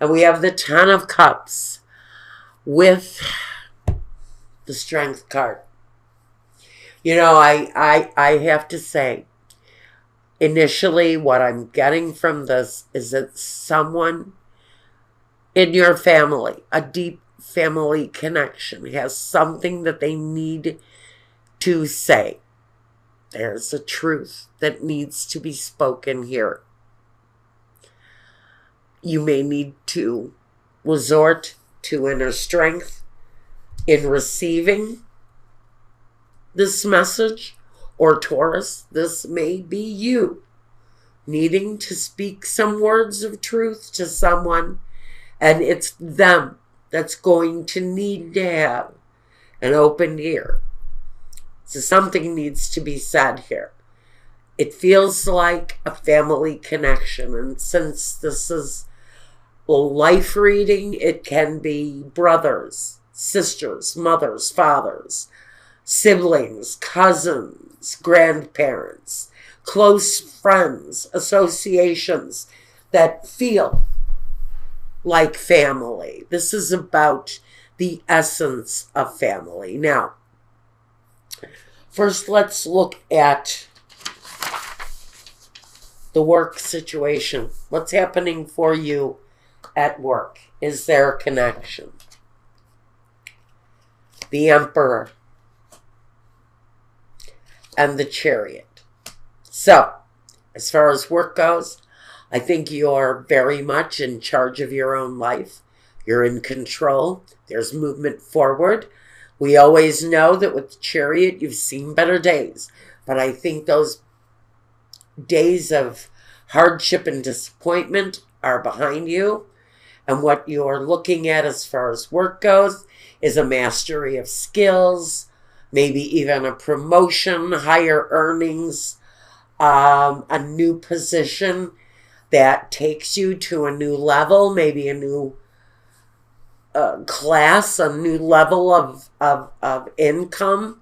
And we have the Ten of Cups with the Strength card. You know, I have to say, initially what I'm getting from this is that someone in your family, a deep family connection, has something that they need to say. There's a truth that needs to be spoken here. You may need to resort to inner strength in receiving this message, or Taurus, this may be you needing to speak some words of truth to someone, and it's them that's going to need to have an open ear. So something needs to be said here. It feels like a family connection, and since this is a life reading, it can be brothers, sisters, mothers, fathers, siblings, cousins, grandparents, close friends, associations that feel like family. This is about the essence of family. Now, first let's look at the work situation. What's happening for you at work? Is there a connection? The Emperor and the Chariot. So, as far as work goes, I think you're very much in charge of your own life. You're in control. There's movement forward. We always know that with the Chariot, you've seen better days. But I think those days of hardship and disappointment are behind you. And what you're looking at as far as work goes is a mastery of skills, maybe even a promotion, higher earnings, a new position that takes you to a new level, maybe a new class, a new level of income,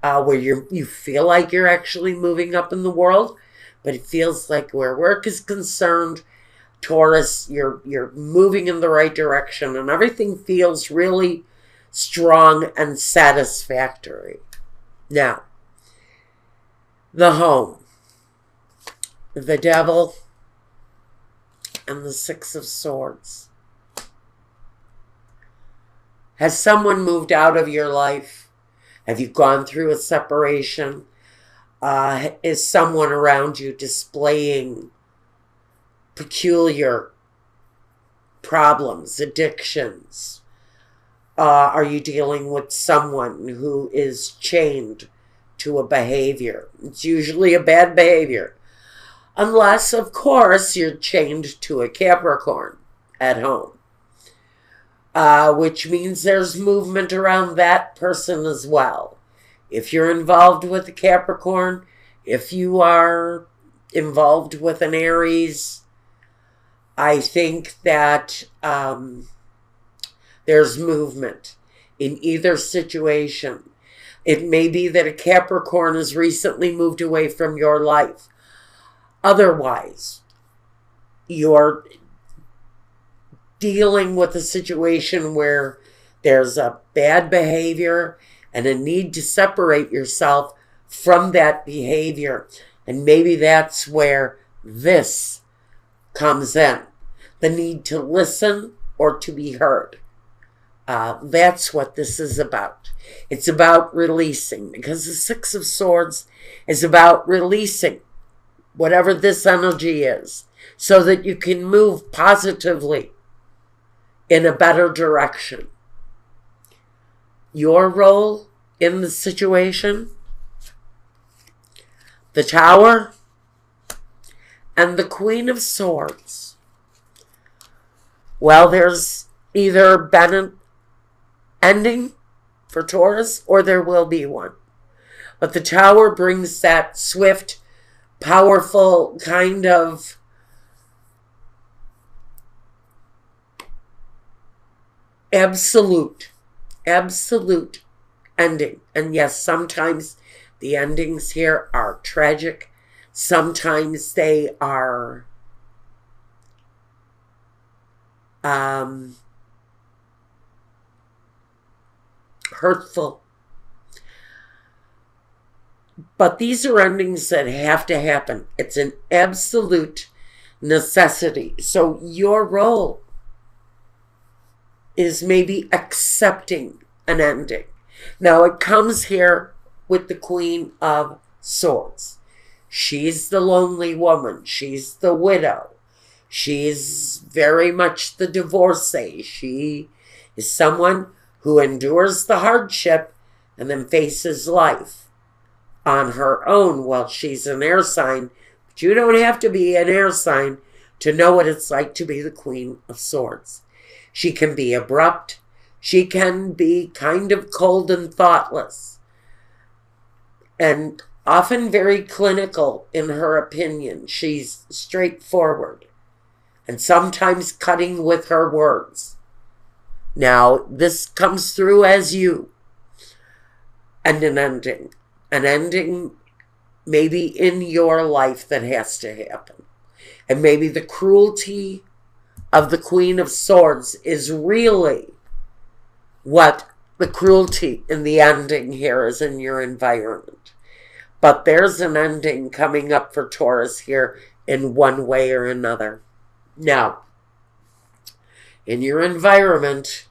where you feel like you're actually moving up in the world. But it feels like where work is concerned, Taurus, you're moving in the right direction, and everything feels really strong and satisfactory. Now, the home, the Devil, and the Six of Swords. Has someone moved out of your life? Have you gone through a separation? Is someone around you displaying peculiar problems, addictions? Are you dealing with someone who is chained to a behavior? It's usually a bad behavior. Unless, of course, you're chained to a Capricorn at home. Which means there's movement around that person as well. If you're involved with a Capricorn, if you are involved with an Aries, I think that there's movement in either situation. It may be that a Capricorn has recently moved away from your life. Otherwise, you're dealing with a situation where there's a bad behavior and a need to separate yourself from that behavior. And maybe that's where this comes in. The need to listen or to be heard. That's what this is about. It's about releasing, because the Six of Swords is about releasing whatever this energy is, so that you can move positively in a better direction. Your role in the situation, the Tower, and the Queen of Swords. Well, there's either been an ending for Taurus, or there will be one. But the Tower brings that swift, powerful kind of absolute ending. And yes, sometimes the endings here are tragic. Sometimes they are hurtful. But these are endings that have to happen. It's an absolute necessity. So your role is maybe accepting an ending. Now it comes here with the Queen of Swords. She's the lonely woman. She's the widow. She's very much the divorcee. She is someone who endures the hardship and then faces life on her own. Well, she's an air sign, but you don't have to be an air sign to know what it's like to be the Queen of Swords. She can be abrupt. She can be kind of cold and thoughtless, and often very clinical in her opinion. She's straightforward and sometimes cutting with her words. Now, this comes through as you. And an ending. An ending maybe in your life that has to happen. And maybe the cruelty of the Queen of Swords is really what the cruelty in the ending here is in your environment. But there's an ending coming up for Taurus here in one way or another. Now, in your environment,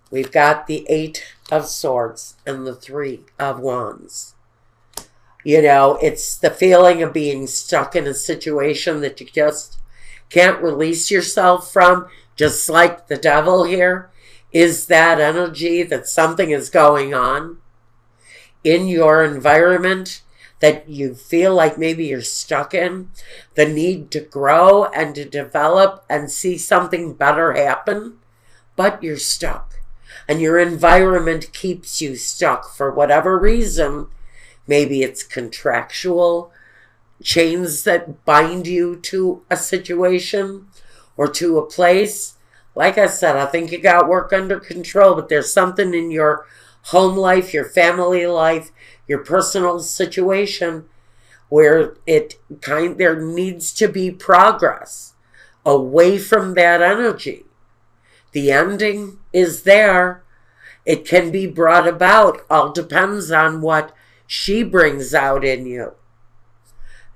we've got the 8 of Swords and the 3 of Wands. You know, it's the feeling of being stuck in a situation that you just can't release yourself from, just like the Devil here, is that energy that something is going on in your environment that you feel like maybe you're stuck in, the need to grow and to develop and see something better happen, but you're stuck. And your environment keeps you stuck for whatever reason. Maybe it's contractual chains that bind you to a situation or to a place. Like I said, I think you got work under control, but there's something in your home life, your family life, your personal situation where there needs to be progress away from that energy. The ending is there. It can be brought about. All depends on what she brings out in you.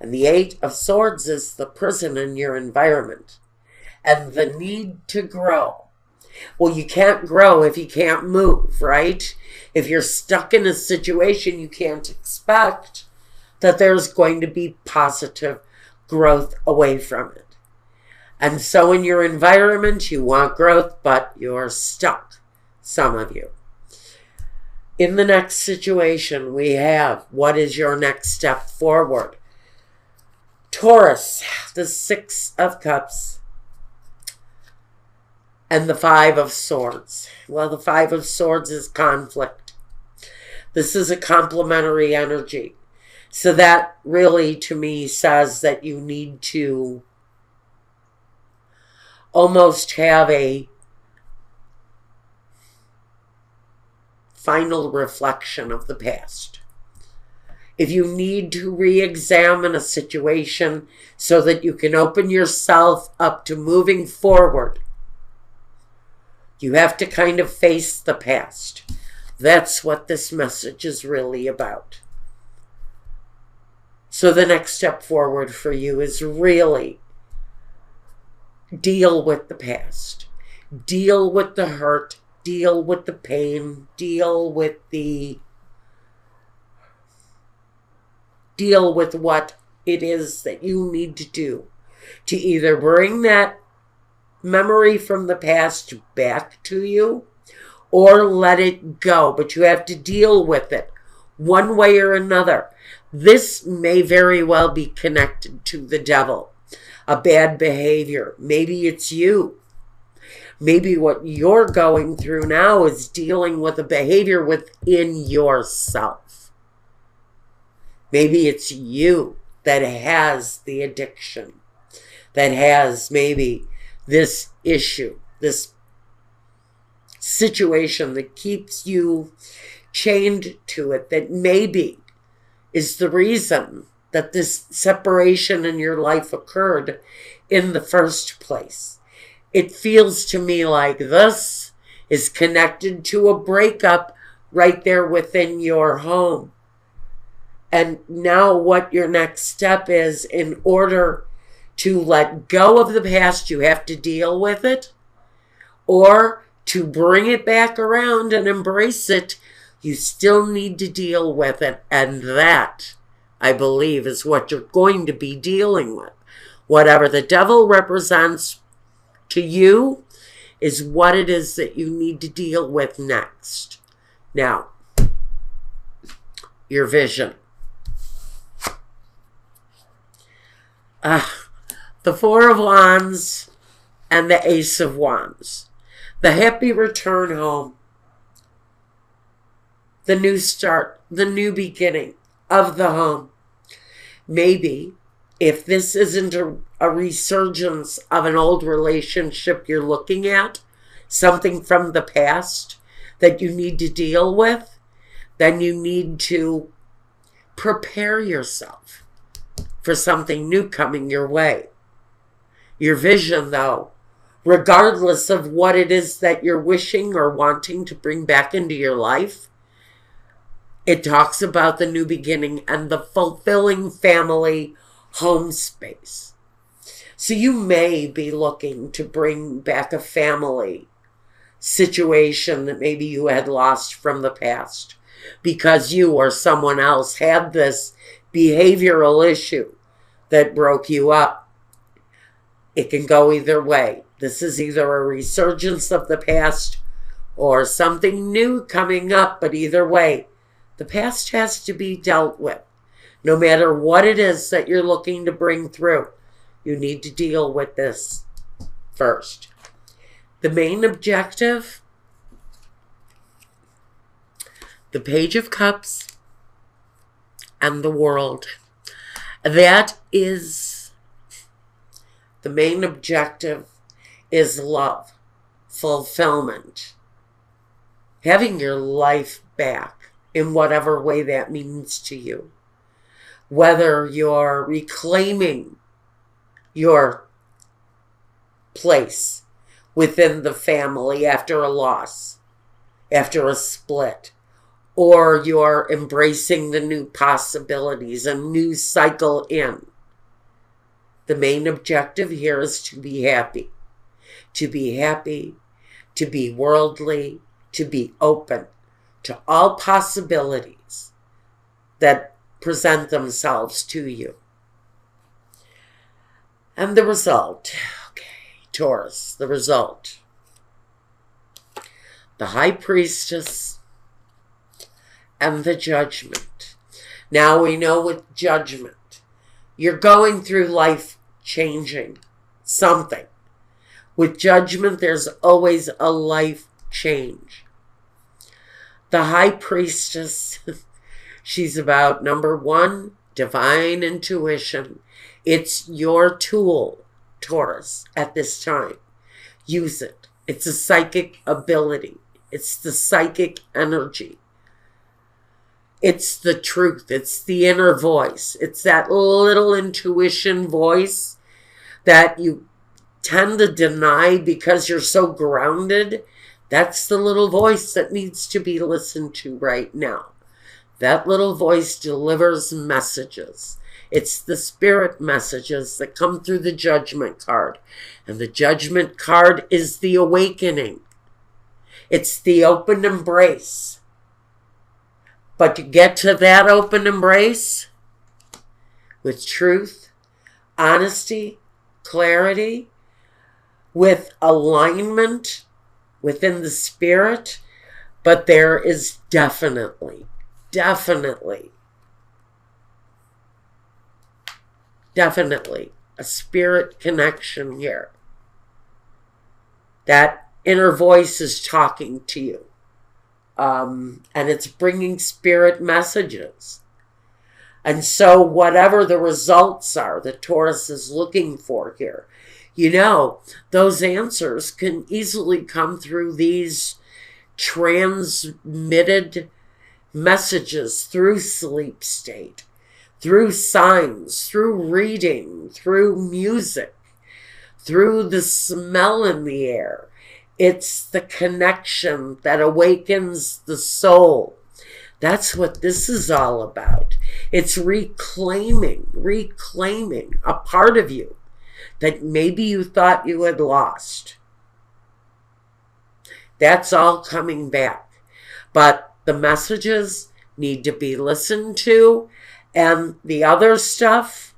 And the 8 of Swords is the prison in your environment and the need to grow. Well, you can't grow if you can't move, right? If you're stuck in a situation, you can't expect that there's going to be positive growth away from it. And so in your environment, you want growth, but you're stuck, some of you. In the next situation, we have, what is your next step forward? Taurus, the 6 of Cups, and the 5 of Swords. Well, the 5 of Swords is conflict. This is a complementary energy. So that really, to me, says that you need to almost have a final reflection of the past. If you need to re-examine a situation so that you can open yourself up to moving forward, you have to kind of face the past. That's what this message is really about. So the next step forward for you is really deal with the past. Deal with the hurt. Deal with the pain. Deal with what it is that you need to do to either bring that memory from the past back to you or let it go. But you have to deal with it one way or another. This may very well be connected to the Devil, a bad behavior. Maybe it's you. Maybe what you're going through now is dealing with a behavior within yourself. Maybe it's you that has the addiction, that has maybe this issue, this situation that keeps you chained to it, that maybe is the reason that this separation in your life occurred in the first place. It feels to me like this is connected to a breakup right there within your home. And now what your next step is, in order to let go of the past, you have to deal with it, or to bring it back around and embrace it, you still need to deal with it. And that, I believe, is what you're going to be dealing with. Whatever the devil represents to you is what it is that you need to deal with next. Now, your vision. The Four of Wands and the Ace of Wands. The happy return home. The new start, the new beginning of the home. Maybe if this isn't a resurgence of an old relationship you're looking at, something from the past that you need to deal with, then you need to prepare yourself for something new coming your way. Your vision, though, regardless of what it is that you're wishing or wanting to bring back into your life, it talks about the new beginning and the fulfilling family home space. So you may be looking to bring back a family situation that maybe you had lost from the past because you or someone else had this behavioral issue that broke you up. It can go either way. This is either a resurgence of the past or something new coming up, but either way, the past has to be dealt with. No matter what it is that you're looking to bring through, you need to deal with this first. The main objective, the Page of Cups and the World. That is, the main objective is love, fulfillment, having your life back in whatever way that means to you. Whether you're reclaiming your place within the family after a loss, after a split, or you're embracing the new possibilities, a new cycle in. The main objective here is to be happy. To be happy, to be worldly, to be open to all possibilities that present themselves to you. And the result, okay, Taurus, the result. The High Priestess and the Judgment. Now we know with Judgment, you're going through life changing something. With Judgment, there's always a life change. The High Priestess, she's about, number one, divine intuition. It's your tool, Taurus, at this time. Use it. It's a psychic ability. It's the psychic energy. It's the truth. It's the inner voice. It's that little intuition voice that you tend to deny because you're so grounded. That's the little voice that needs to be listened to right now. That little voice delivers messages. It's the spirit messages that come through the Judgment card. And the Judgment card is the awakening. It's the open embrace. But to get to that open embrace with truth, honesty, clarity, with alignment within the spirit, but there is definitely a spirit connection here. That inner voice is talking to you. And it's bringing spirit messages. And so whatever the results are that Taurus is looking for here, you know, those answers can easily come through these transmitted messages through sleep state, through signs, through reading, through music, through the smell in the air. It's the connection that awakens the soul. That's what this is all about. It's reclaiming a part of you that maybe you thought you had lost. That's all coming back. But the messages need to be listened to, and the other stuff,